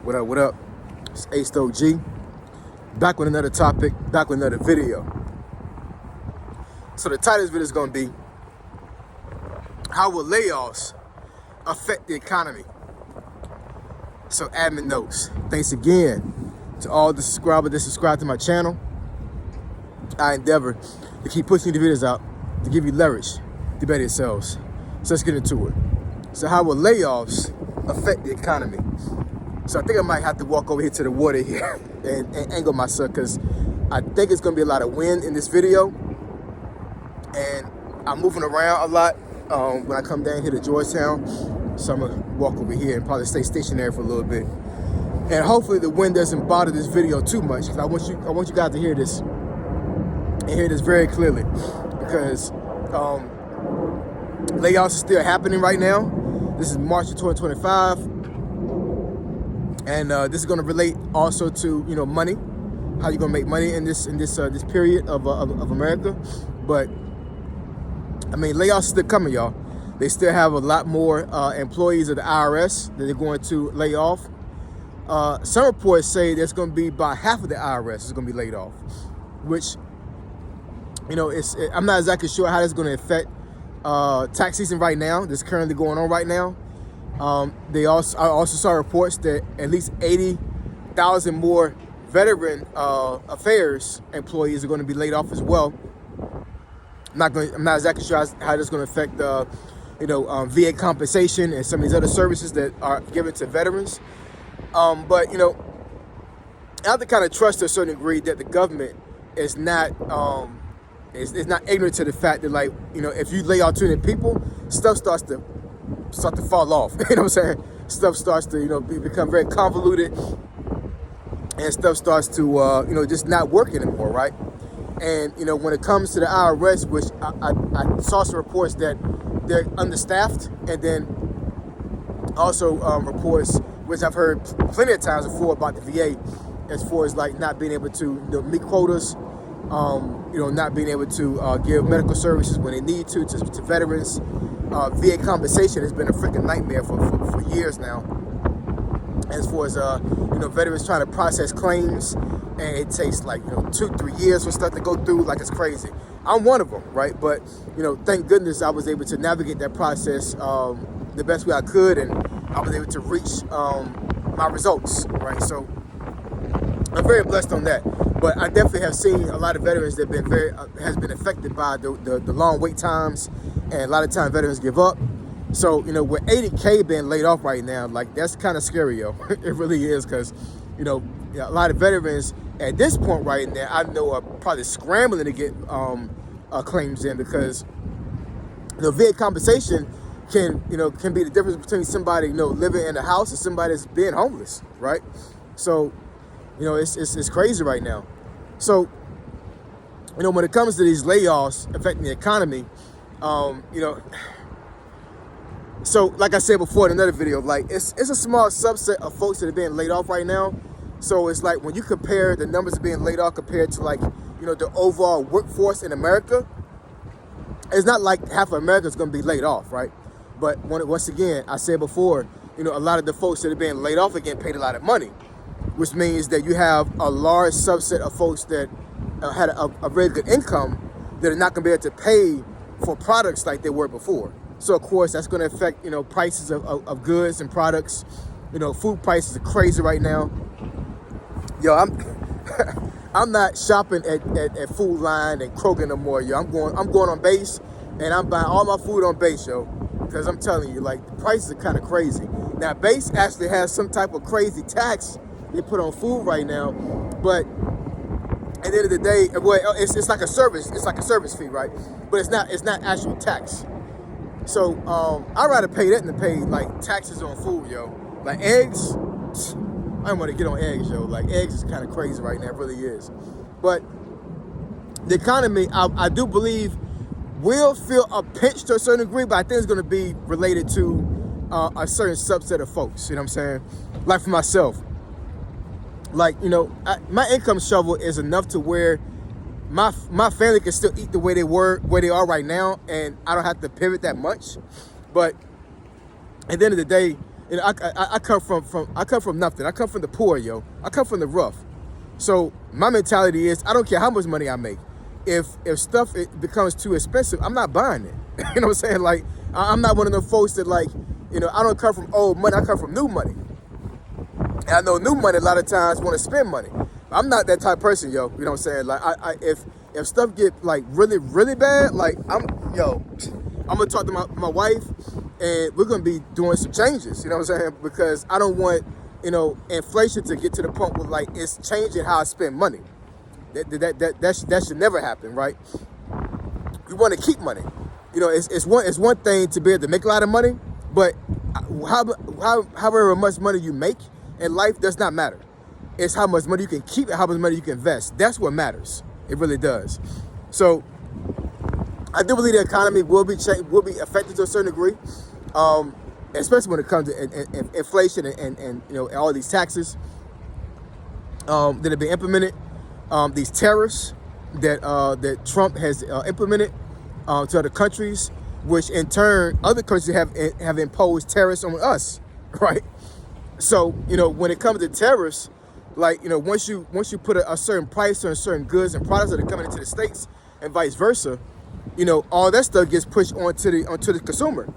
What up, what up? It's Acevendo G. Back with another topic, back with another video. So the title of this video is going to be, how will layoffs affect the economy? So admin notes. Thanks again to all the subscribers that subscribe to my channel. I endeavor to keep pushing the videos out to give you leverage to better yourselves. So let's get into it. So how will layoffs affect the economy? So I think I might have to walk over here to the water here and angle myself, because I think it's going to be a lot of wind in this video. And I'm moving around a lot when I come down here to Georgetown. So I'm going to walk over here and probably stay stationary for a little bit. And hopefully the wind doesn't bother this video too much, because I want you guys to hear this and hear this very clearly, because layoffs are still happening right now. This is March of 2025. And this is going to relate also to, money, how you're going to make money in this period of America. But I mean, layoffs are still coming, y'all. They still have a lot more employees of the IRS that they're going to lay off. Some reports say there's going to be about half of the IRS is going to be laid off, which, I'm not exactly sure how that's going to affect tax season right now. That's currently going on right now. I also saw reports that at least 80,000 more veteran affairs employees are going to be laid off as well. I'm not exactly sure how that's going to affect VA compensation and some of these other services that are given to veterans. But I have to kind of trust to a certain degree that the government is not is not ignorant to the fact that, like, if you lay off too many people, stuff starts to fall off. You know what I'm saying? Stuff starts to, become very convoluted, and stuff starts to, just not work anymore, right? And, when it comes to the IRS, which I saw some reports that they're understaffed, and then also reports, which I've heard plenty of times before about the VA, as far as like not being able to meet quotas, not being able to give medical services when they need to veterans. VA compensation has been a freaking nightmare for years now. As far as veterans trying to process claims, and it takes like 2-3 years for stuff to go through, like it's crazy. I'm one of them, right? But thank goodness I was able to navigate that process the best way I could, and I was able to reach my results, right? So I'm very blessed on that. But I definitely have seen a lot of veterans that have been has been affected by the long wait times, and a lot of times veterans give up. So with 80K being laid off right now, like, that's kind of scary, yo. It really is, because a lot of veterans at this point right now, I know, are probably scrambling to get claims in, because VA compensation can be the difference between somebody living in a house and somebody that's being homeless, right? So it's crazy right now. So when it comes to these layoffs affecting the economy, so like I said before in another video, like, it's a small subset of folks that are being laid off right now. So it's like, when you compare the numbers of being laid off compared to, like, the overall workforce in America, it's not like half of America is going to be laid off, right? But once again, I said before, a lot of the folks that are being laid off are getting paid a lot of money, which means that you have a large subset of folks that had a very good income that are not going to be able to pay for products like they were before. So of course that's going to affect prices of goods and products. Food prices are crazy right now. Yo, I'm not shopping at Food Line and Kroger no more, yo. I'm going on base, and I'm buying all my food on base, yo. Because I'm telling you, like, the prices are kind of crazy. Now, base actually has some type of crazy tax they put on food right now, but at the end of the day, well, it's like a service. It's like a service fee, right? But it's not actual tax. So I'd rather pay that than pay, like, taxes on food, yo. Like, eggs, I don't want to get on eggs, yo. Like, eggs is kind of crazy right now. It really is. But the economy, I do believe, will feel a pinch to a certain degree, but I think it's going to be related to a certain subset of folks. You know what I'm saying? Like for myself, like, my income shovel is enough to where my family can still eat the way they are right now, and I don't have to pivot that much. But at the end of the day, You know, I come from nothing. I come from the poor, yo. I come from the rough. So my mentality is, I don't care how much money I make. If stuff it becomes too expensive, I'm not buying it. You know what I'm saying? Like, I'm not one of those folks that, like, you know, I don't come from old money. I come from new money. And I know new money a lot of times want to spend money. I'm not that type of person, yo. You know what I'm saying? Like, if stuff get like really, really bad, like I'm gonna talk to my wife, and we're gonna be doing some changes. You know what I'm saying? Because I don't want, you know, inflation to get to the point where like it's changing how I spend money. That should never happen, right? We want to keep money. You know, it's one thing to be able to make a lot of money, but however much money you make in life does not matter. It's how much money you can keep and how much money you can invest. That's what matters. It really does. So I do believe the economy will be affected to a certain degree, especially when it comes to inflation and you know, all these taxes that have been implemented, these tariffs that Trump has implemented to other countries, which in turn other countries have imposed tariffs on us, right? So, you know, when it comes to tariffs, like, you know, once you put a certain price on certain goods and products that are coming into the States and vice versa, you know, all that stuff gets pushed onto the consumer.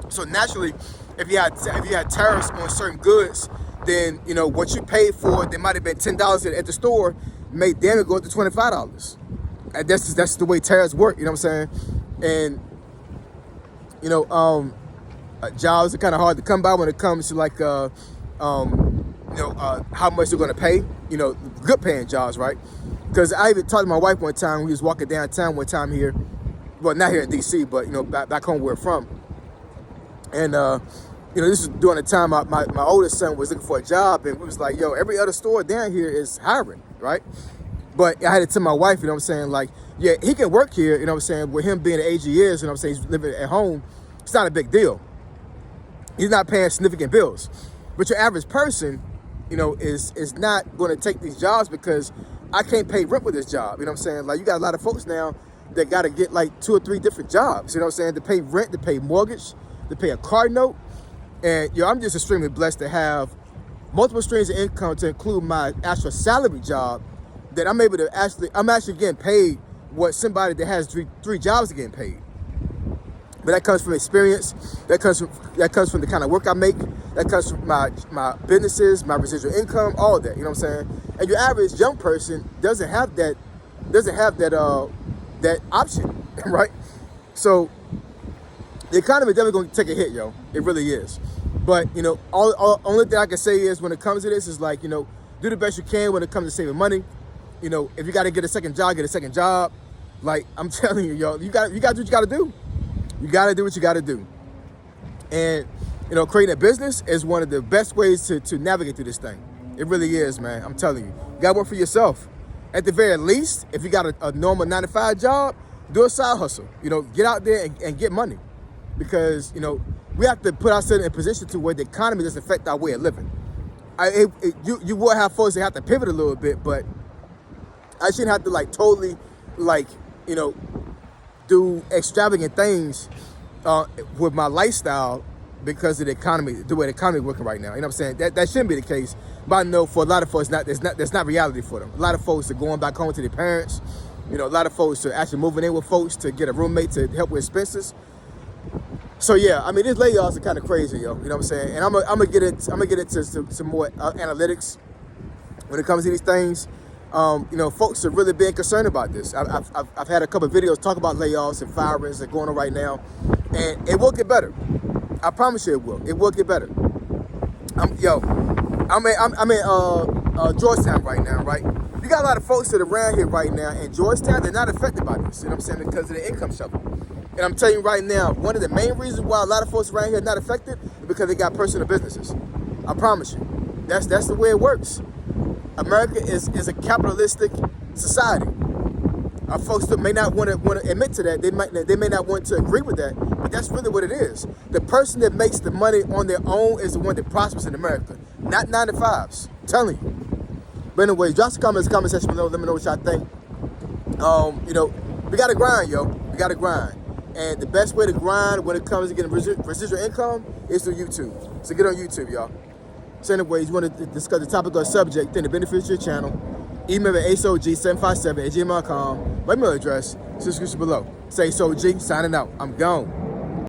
So naturally, if you had tariffs on certain goods, then, you know, what you paid for that might have been $10 at the store may damn it go up to $25. And that's the way tariffs work. You know what I'm saying? And you know, jobs are kind of hard to come by when it comes to like you know, how much they're going to pay, you know, good paying jobs, right? Because I even talked to my wife one time. We was walking downtown one time here, well, not here in DC, but, you know, back home where we're from. And, you know, this is during the time my oldest son was looking for a job, and we was like, yo, every other store down here is hiring, right? But I had to tell my wife, you know what I'm saying, like, yeah, he can work here, you know what I'm saying, with him being the age he is, you know what I'm saying, he's living at home, it's not a big deal. He's not paying significant bills. But your average person, you know, is not going to take these jobs because I can't pay rent with this job. You know what I'm saying? Like, you got a lot of folks now that got to get like 2 or 3 different jobs. You know what I'm saying? To pay rent, to pay mortgage, to pay a car note. And, yo, I'm just extremely blessed to have multiple streams of income to include my actual salary job, that I'm able to I'm actually getting paid what somebody that has three jobs are getting paid. But that comes from experience. That comes from the kind of work I make. That comes from my businesses, my residual income, all of that. You know what I'm saying? And your average young person doesn't have that option, right? So the economy is definitely going to take a hit, yo. It really is. But, you know, only thing I can say is when it comes to this is like, you know, do the best you can when it comes to saving money. You know, if you got to get a second job, get a second job. Like, I'm telling you, yo, you got to do what you got to do. You got to do what you got to do. And, you know, creating a business is one of the best ways to navigate through this thing. It really is, man. I'm telling you. You got to work for yourself. At the very least, if you got a normal 9-to-5 job, do a side hustle. You know, get out there and get money. Because, you know, we have to put ourselves in a position to where the economy doesn't affect our way of living. You will have folks that have to pivot a little bit, but I shouldn't have to, like, totally, like, you know, do extravagant things with my lifestyle because of the economy, the way the economy is working right now. You know what I'm saying? That shouldn't be the case. But I know for a lot of folks, that's not reality for them. A lot of folks are going back home to their parents. You know, a lot of folks are actually moving in with folks to get a roommate to help with expenses. So yeah, I mean, these layoffs are kind of crazy, yo. You know what I'm saying? And I'm gonna get into some more analytics when it comes to these things. You know, folks are really being concerned about this. I've had a couple of videos talk about layoffs and firings that are going on right now, and it will get better. I promise you it will. It will get better. I'm in Georgetown right now, right? You got a lot of folks that are around here right now in Georgetown. They're not affected by this. You know what I'm saying? Because of the income shuffle. And I'm telling you right now, one of the main reasons why a lot of folks around here are not affected is because they got personal businesses. I promise you. That's the way it works. America is a capitalistic society. Our folks that may not want to admit to that. They may not want to agree with that, but that's really what it is. The person that makes the money on their own is the one that prospers in America, not 9-to-5s. I'm telling you. But anyway, drop some comments in the comment section below. Let me know what y'all think. You know, we gotta grind, yo. We gotta grind. And the best way to grind when it comes to getting residual income is through YouTube. So get on YouTube, y'all. So anyways, you want to discuss the topic or subject, then the benefits to your channel, email at acog757@gmail.com. My email address is description below. Say SOG, signing out. I'm gone.